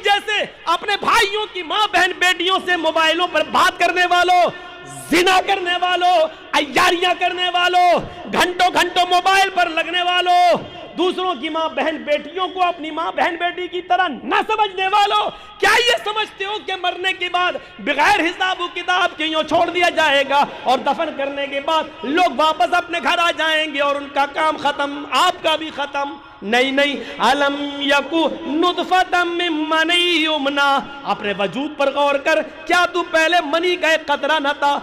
जैसे अपने भाइयों की मां बहन बेटियों से मोबाइलों पर बात करने वालों, जिना करने वालों, अय्यारियां करने वालों, घंटों घंटों मोबाइल पर लगने वालों, दूसरों की मां बहन बेटियों को अपनी मां बहन बेटी की तरह न समझने वालों, क्या ये समझते हो कि मरने के बाद बगैर हिसाब व किताब के यूं छोड़ दिया जाएगा और दफन करने के बाद लोग वापस अपने घर आ जाएंगे और उनका काम खत्म, आपका भी खत्म? नहीं नहीं, अलम यकु नुतफतम मिन मनी युमना, अपने वजूद पर गौर कर, क्या तू पहले मनी का एक कतरा न था,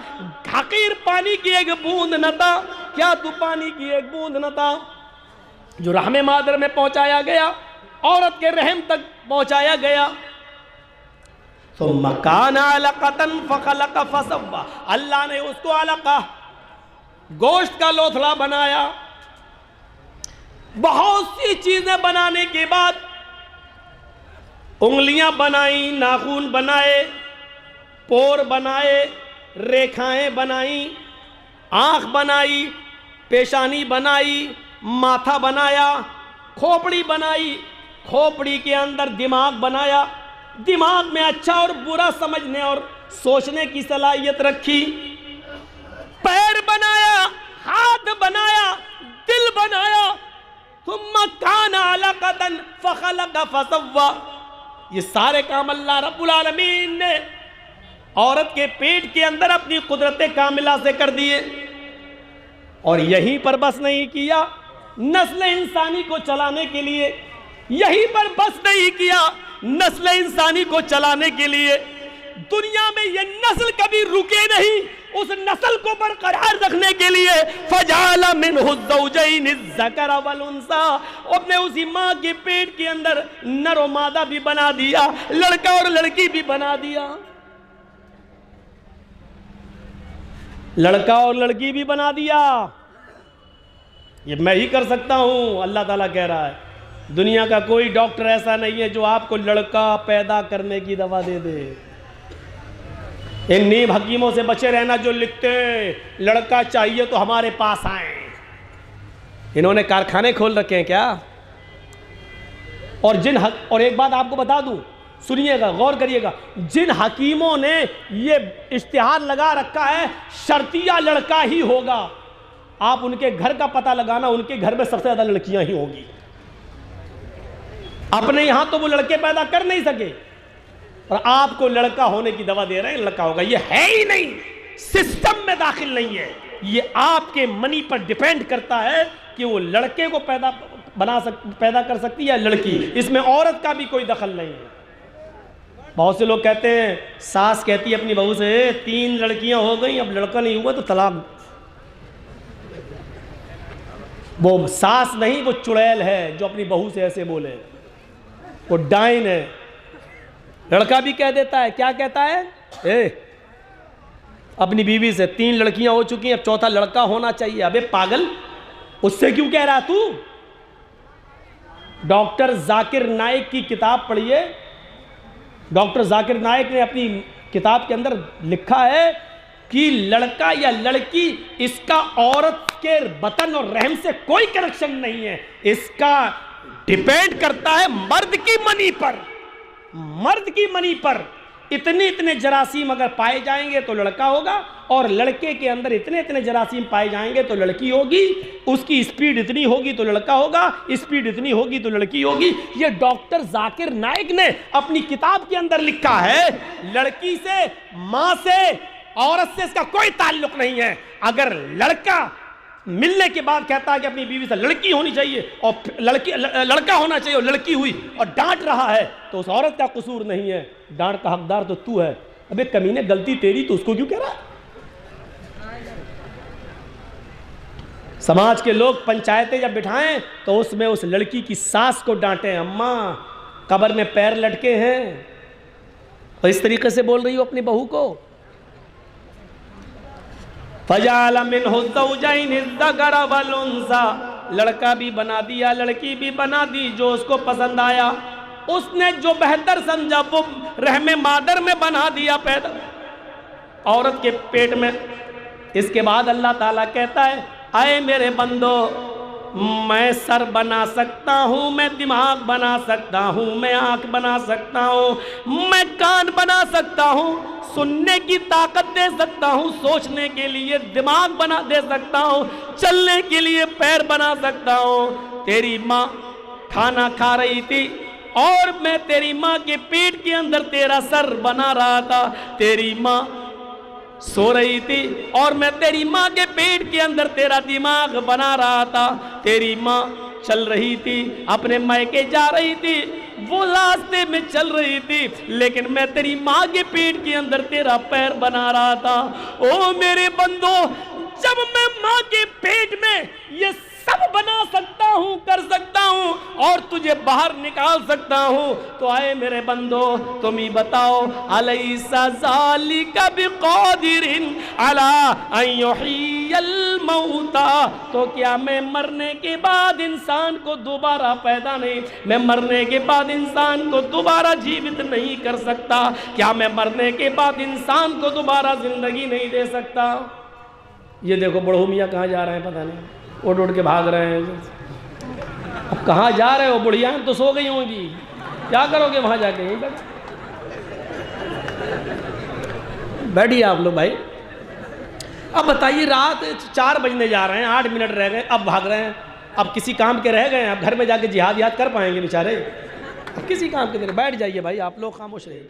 हकीर पानी की एक बूंद न था? क्या तू पानी की एक बूंद न था जो रहमे मादर में पहुंचाया गया, औरत के रहम तक पहुंचाया गया? सुम्मा काना अलकतन फखलक फसव्वा, अल्लाह ने उसको अलका गोश्त का लोथड़ा बनाया। बहुत सी चीजें बनाने के बाद उंगलियां बनाई, नाखून बनाए, पोर बनाए, रेखाएं बनाई, आंख बनाई, पेशानी बनाई, माथा बनाया, खोपड़ी बनाई, खोपड़ी के अंदर दिमाग बनाया, दिमाग में अच्छा और बुरा समझने और सोचने की सलाहियत रखी, पैर बनाया, हाथ बनाया, दिल बनाया, सुम्मा काना अलकतन फखलक फसव्वा, ये सारे काम अल्लाह रब्बुल आलमीन ने औरत के पेट के अंदर अपनी कुदरत कामिला से कर दिए। और यहीं पर बस नहीं किया, नस्ल इंसानी को चलाने के लिए, यहीं पर बस नहीं किया, नस्ल इंसानी को चलाने के लिए दुनिया में ये नस्ल कभी रुके नहीं, उस नस्ल को बरकरार रखने के लिए फजाला मिनहु ज़ौजैन ज़कर वल उन्सा, अपने उसी माँ के पेट के अंदर नर और मादा भी बना दिया, लड़का और लड़की भी बना दिया, लड़का और लड़की भी बना दिया। ये मैं ही कर सकता हूं, अल्लाह ताला कह रहा है। दुनिया का कोई डॉक्टर ऐसा नहीं है जो आपको लड़का पैदा करने की दवा दे दे। इन नीम हकीमों से बचे रहना जो लिखते हैं लड़का चाहिए तो हमारे पास आए। इन्होंने कारखाने खोल रखे हैं क्या? और एक बात आपको बता दूं, सुनिएगा, गौर करिएगा, जिन हकीमों ने ये इश्तिहार लगा रखा है शर्तिया लड़का ही होगा, आप उनके घर का पता लगाना, उनके घर में सबसे ज्यादा लड़कियां ही होंगी। अपने यहां तो वो लड़के पैदा कर नहीं सके और आपको लड़का होने की दवा दे रहे हैं, लड़का होगा। ये है ही नहीं, सिस्टम में दाखिल नहीं है। ये आपके मनी पर डिपेंड करता है कि वो लड़के को पैदा कर सकती है या लड़की, इसमें औरत का भी कोई दखल नहीं है। बहुत से लोग कहते हैं, सास कहती है अपनी बहू से 3 लड़कियां हो गई, अब लड़का नहीं हुआ तो तलाक। वो सास नहीं, वो चुड़ैल है जो अपनी बहू से ऐसे बोले, वो डाइन है। लड़का भी कह देता है, क्या कहता है? अपनी बीवी से 3 लड़कियां हो चुकी हैं, अब 4था लड़का होना चाहिए। अबे पागल, उससे क्यों कह रहा तू? डॉक्टर जाकिर नाइक की किताब पढ़िए। डॉक्टर जाकिर नाइक ने अपनी किताब के अंदर लिखा है कि लड़का या लड़की, इसका औरत के बतन और रहम से कोई कनेक्शन नहीं है, इसका डिपेंड करता है मर्द की मनी पर। मर्द की मनी पर इतने जरासीम अगर पाए जाएंगे तो लड़का होगा, और लड़के के अंदर इतने जरासीम पाए जाएंगे तो लड़की होगी। उसकी स्पीड इतनी होगी तो लड़का होगा, स्पीड इतनी होगी तो लड़की होगी। ये डॉक्टर जाकिर नाइक ने अपनी किताब के अंदर लिखा है। लड़की से, मां से, औरत से इसका कोई ताल्लुक नहीं है। अगर लड़का मिलने के बाद कहता है कि अपनी बीवी से लड़की होनी चाहिए और लड़का होना चाहिए और लड़की हुई और डांट रहा है, तो उस औरत का कसूर नहीं है, डांट का हकदार तो तू है। अबे कमीने, गलती तेरी, तो उसको क्यों कह रहा? समाज के लोग पंचायतें जब बिठाएं तो उसमें उस लड़की की सास को डांटें, अम्मा कब्र में पैर लटके हैं, और इस तरीके से बोल रही हो अपनी बहू को। फजाला मिनहु ज़ौजैन ज़कर वल उन्सा, लड़का भी बना दिया, लड़की भी बना दी, जो उसको पसंद आया। उसने जो बेहतर समझा वो रहमे मादर में बना दिया, पैदा औरत के पेट में। इसके बाद अल्लाह ताला कहता है, आए मेरे बंदो, मैं सर बना सकता हूँ, मैं दिमाग बना सकता हूँ, मैं आँख बना सकता हूँ, मैं कान बना सकता हूँ, सुनने की ताकत दे सकता हूँ, सोचने के लिए दिमाग बना दे सकता हूँ, चलने के लिए पैर बना सकता हूँ। तेरी माँ खाना खा रही थी और मैं तेरी माँ के पेट के अंदर तेरा सर बना रहा था। तेरी माँ सो रही थी और मैं तेरी माँ के पेट के अंदर तेरा दिमाग बना रहा था। तेरी माँ चल रही थी, अपने मायके जा रही थी, वो रास्ते में चल रही थी, लेकिन मैं तेरी माँ के पेट के अंदर तेरा पैर बना रहा था। ओ मेरे बंदो, जब मैं माँ के पेट में ये सब बना सकता हूँ, कर सकता हूँ और तुझे बाहर निकाल सकता हूँ, तो आए मेरे बंदो तुम ही बताओ, अलैसा ज़ालिका बिक़ादिरिन अला अन युह्यियल मौता, तो क्या मैं मरने के बाद इंसान को दोबारा पैदा नहीं, मैं मरने के बाद इंसान को दोबारा जीवित नहीं कर सकता? क्या मैं मरने के बाद इंसान को दोबारा जिंदगी नहीं दे सकता? ये देखो बड़ो मियाँ कहाँ जा रहे हैं पता नहीं, उड़ उड़ के भाग रहे हैं। अब कहाँ जा रहे हो? बुढ़िया तो सो गई होंगी, क्या करोगे वहाँ जाके? यहीं बैठिए आप लोग भाई। अब बताइए, रात 4 बजने जा रहे हैं, 8 मिनट रह गए, अब भाग रहे हैं। अब किसी काम के रह गए हैं, अब घर में जाके जिहाद याद कर पाएंगे बेचारे? अब किसी काम के नहीं। बैठ जाइए भाई, आप लोग खामोश रहिए।